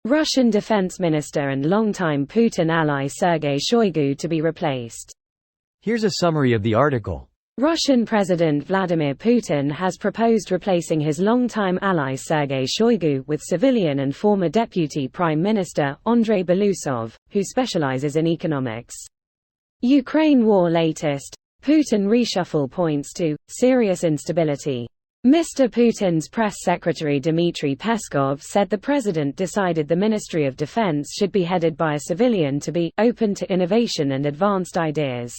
Russian Defense Minister and longtime Putin ally Sergei Shoigu to be replaced. Here's a summary of the article. Russian President Vladimir Putin has proposed replacing his longtime ally Sergei Shoigu with civilian and former Deputy Prime Minister Andrei Belousov, who specializes in economics. Ukraine war latest. Putin reshuffle points to serious instability. Mr. Putin's press secretary Dmitry Peskov said the president decided the Ministry of Defense should be headed by a civilian to be open to innovation and advanced ideas.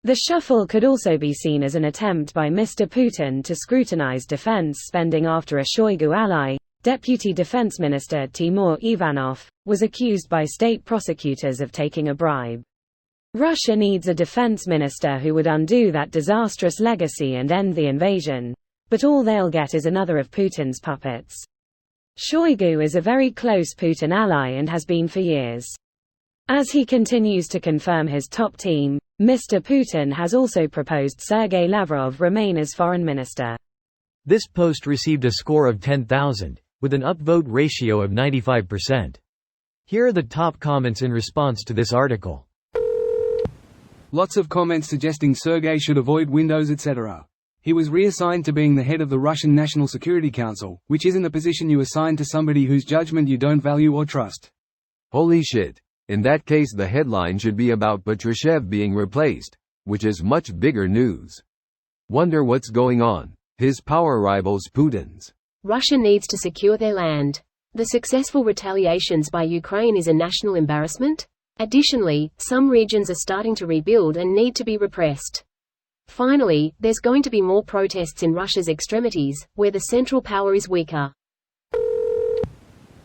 The shuffle could also be seen as an attempt by Mr. Putin to scrutinize defense spending after a Shoigu ally, Deputy Defense Minister Timur Ivanov, was accused by state prosecutors of taking a bribe. Russia needs a defense minister who would undo that disastrous legacy and end the invasion, but all they'll get is another of Putin's puppets. Shoigu is a very close Putin ally and has been for years. As he continues to confirm his top team, Mr. Putin has also proposed Sergei Lavrov remain as foreign minister. This post received a score of 10,000, with an upvote ratio of 95%. Here are the top comments in response to this article. Lots of comments suggesting Sergei should avoid Windows etc. He was reassigned to being the head of the Russian National Security Council, which isn't a position you assign to somebody whose judgment you don't value or trust. Holy shit. In that case the headline should be about Patrushev being replaced, which is much bigger news. Wonder what's going on. His power rivals Putin's. Russia needs to secure their land. The successful retaliations by Ukraine is a national embarrassment. Additionally, some regions are starting to rebuild and need to be repressed. Finally, there's going to be more protests in Russia's extremities, where the central power is weaker.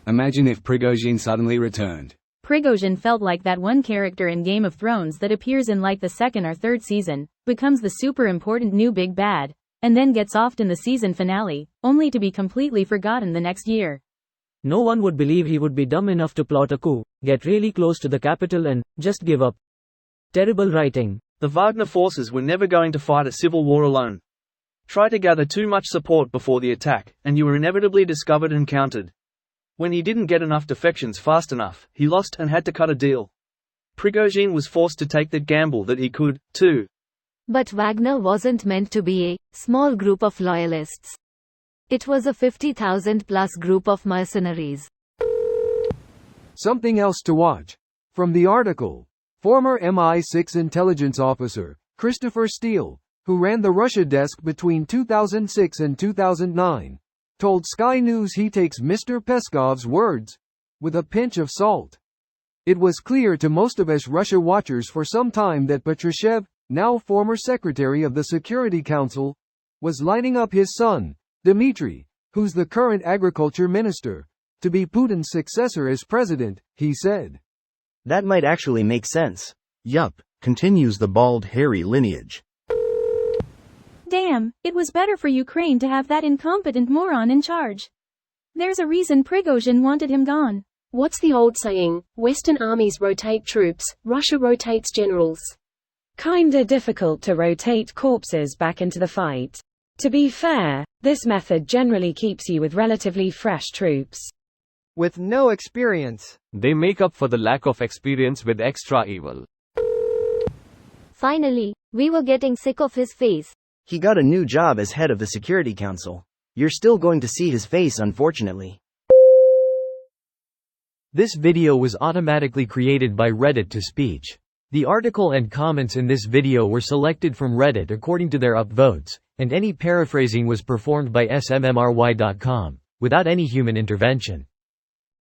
Imagine if Prigozhin suddenly returned. Prigozhin felt like that one character in Game of Thrones that appears in like the second or third season, becomes the super important new big bad, and then gets offed in the season finale, only to be completely forgotten the next year. No one would believe he would be dumb enough to plot a coup, get really close to the capital and just give up. Terrible writing. The Wagner forces were never going to fight a civil war alone. Try to gather too much support before the attack, and you were inevitably discovered and countered. When he didn't get enough defections fast enough, he lost and had to cut a deal. Prigozhin was forced to take that gamble that he could, too. But Wagner wasn't meant to be a small group of loyalists. It was a 50,000-plus group of mercenaries. Something else to watch. From the article, former MI6 intelligence officer, Christopher Steele, who ran the Russia desk between 2006 and 2009, told Sky News he takes Mr. Peskov's words with a pinch of salt. It was clear to most of us Russia watchers for some time that Patrushev, now former Secretary of the Security Council, was lining up his son, Dmitry, who's the current agriculture minister, to be Putin's successor as president, he said. That might actually make sense. Yup, continues the bald hairy lineage. Damn, it was better for Ukraine to have that incompetent moron in charge. There's a reason Prigozhin wanted him gone. What's the old saying? Western armies rotate troops, Russia rotates generals. Kinda difficult to rotate corpses back into the fight. To be fair, this method generally keeps you with relatively fresh troops. With no experience. They make up for the lack of experience with extra evil. Finally, we were getting sick of his face. He got a new job as head of the Security Council. You're still going to see his face, unfortunately. This video was automatically created by Reddit to speech. The article and comments in this video were selected from Reddit according to their upvotes, and any paraphrasing was performed by smmry.com, without any human intervention.